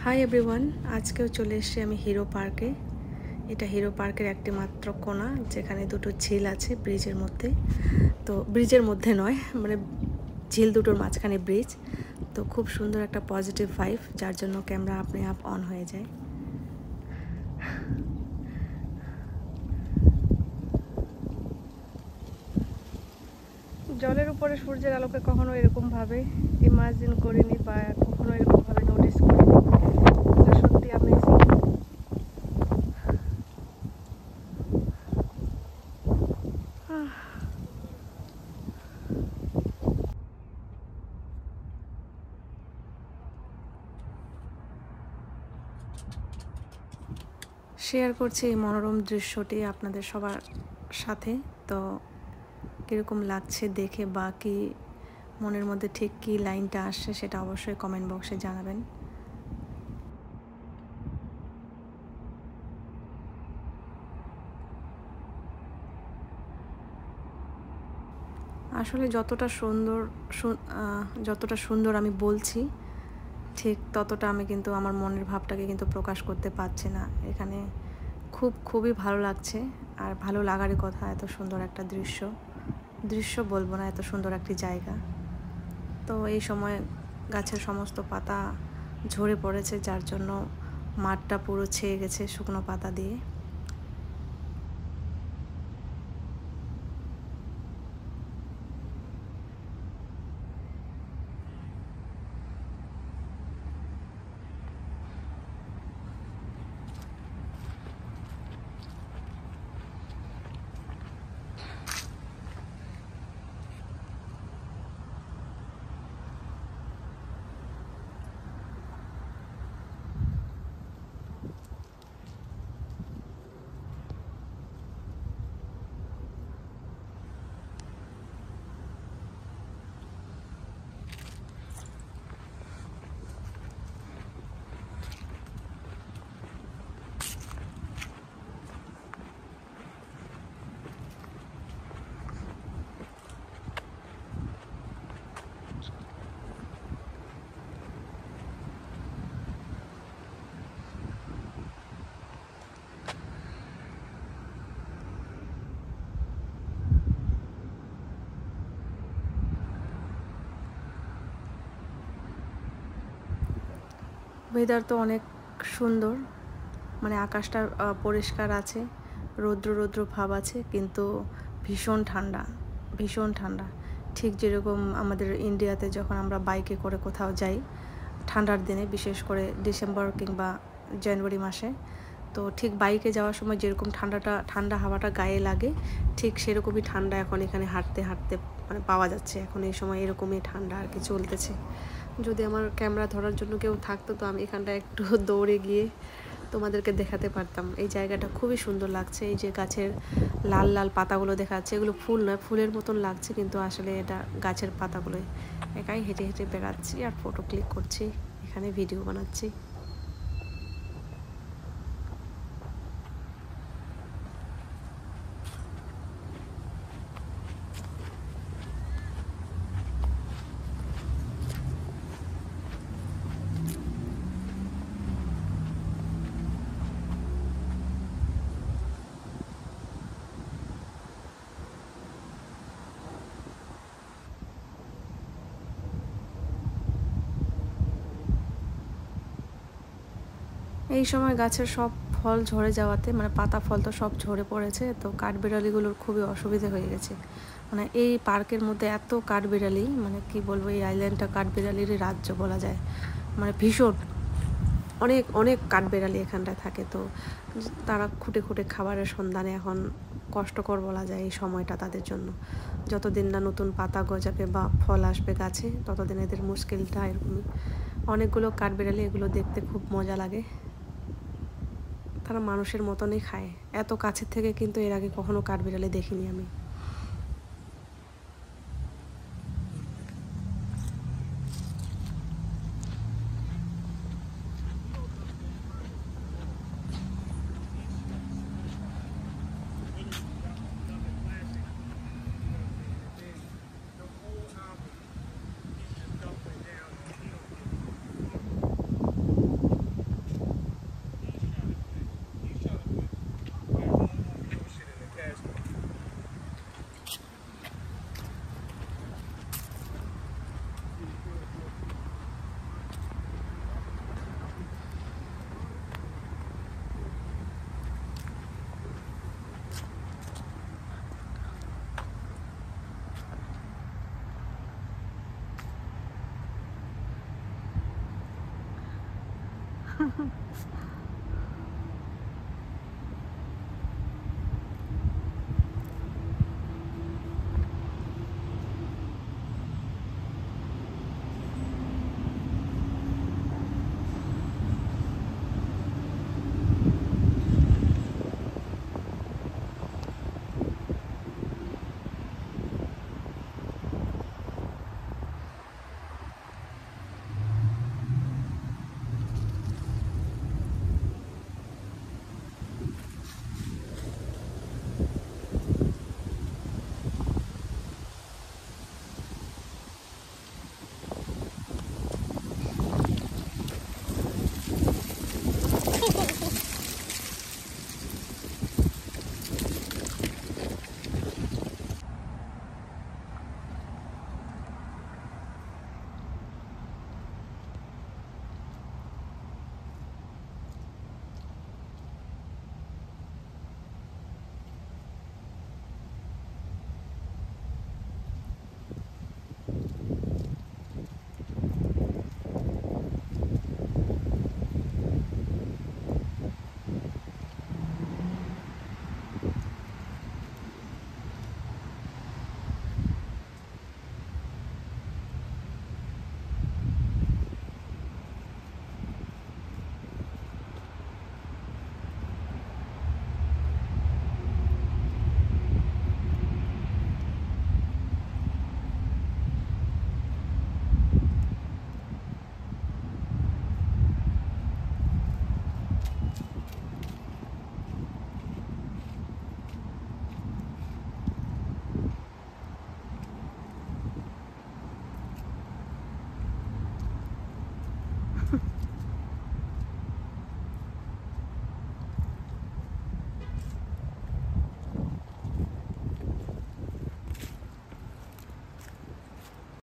Hi everyone, আজকেও চলে এসেছি আমি হিরো পার্কে। এটা হিরো পার্কের একটি মাত্র কোণা, যেখানে দুটো ঝিল আছে ব্রিজের মধ্যে। তো ব্রিজের মধ্যে নয়, মানে ঝিল দুটোর মাঝখানে ব্রিজ। তো খুব সুন্দর একটা পজিটিভ ভাইব, যার জন্য ক্যামেরা আপনি আপ অন হয়ে যায়। জলের উপরে সূর্যের আলোকে কখনো এরকমভাবে ইমাজিন করিনি বা কখনো এরকমভাবে নোটিস করিনি। এটা সত্যি অ্যামেজিং। শেয়ার করছি এই মনোরম দৃশ্যটি আপনাদের সবার সাথে। তো কীরকম লাগছে দেখে বা কি মনের মধ্যে ঠিক কী লাইনটা আসছে সেটা অবশ্যই কমেন্ট বক্সে জানাবেন। আসলে যতটা সুন্দর আমি বলছি, ঠিক ততটা আমি কিন্তু আমার মনের ভাবটাকে কিন্তু প্রকাশ করতে পারছি না। এখানে খুবই ভালো লাগছে, আর ভালো লাগারই কথা। এত সুন্দর একটা দৃশ্য বলবো না, এত সুন্দর একটি জায়গা। তো এই সময় গাছের সমস্ত পাতা ঝরে পড়েছে, যার জন্য মাঠটা পুরো ছেয়ে গেছে শুকনো পাতা দিয়ে। ওয়েদার তো অনেক সুন্দর, মানে আকাশটা পরিষ্কার আছে, রৌদ্র ভাব আছে, কিন্তু ভীষণ ঠান্ডা। ঠিক যেরকম আমাদের ইন্ডিয়াতে যখন আমরা বাইকে করে কোথাও যাই ঠান্ডার দিনে, বিশেষ করে ডিসেম্বর কিংবা জানুয়ারি মাসে, তো ঠিক বাইকে যাওয়ার সময় যেরকম ঠান্ডা হাওয়াটা গায়ে লাগে, ঠিক সেরকমই ঠান্ডা এখন এখানে হাঁটতে মানে পাওয়া যাচ্ছে। এখন এই সময় এরকমই ঠান্ডা আর কি চলতেছে। যদি আমার ক্যামেরা ধরার জন্য কেউ থাকতো, তো আমি এখানটা একটু দৌড়ে গিয়ে তোমাদেরকে দেখাতে পারতাম। এই জায়গাটা খুবই সুন্দর লাগছে। এই যে গাছের লাল পাতাগুলো দেখা যাচ্ছে, এগুলো ফুল নয়, ফুলের মতন লাগছে, কিন্তু আসলে এটা গাছের পাতাগুলোই। একাই হেঁটে বেড়াচ্ছি আর ফটো ক্লিক করছি, এখানে ভিডিও বানাচ্ছি। এই সময় গাছের সব ফল ঝরে যাওয়াতে, মানে পাতা ফল তো সব ঝরে পড়েছে, তো কাঠবিড়ালিগুলোর খুবই অসুবিধে হয়ে গেছে। মানে এই পার্কের মধ্যে এত কাঠবিড়ালি, মানে কি বলবো, এই আইল্যান্ডটা কাঠবিড়ালিরই রাজ্য বলা যায়। মানে ভীষণ অনেক কাঠবিড়ালি এখানটায় থাকে। তো তারা খুঁটে খাবারের সন্ধানে এখন কষ্টকর বলা যায় এই সময়টা তাদের জন্য। যতদিন না নতুন পাতা গজাবে বা ফল আসবে গাছে, ততদিন এদের মুশকিলটা এরকমই। অনেকগুলো কাঠবিড়ালি, এগুলো দেখতে খুব মজা লাগে। তারা মানুষের মতনই খায়। এত কাছের থেকে কিন্তু এর আগে কখনো কাঠবিড়ালি দেখিনি আমি।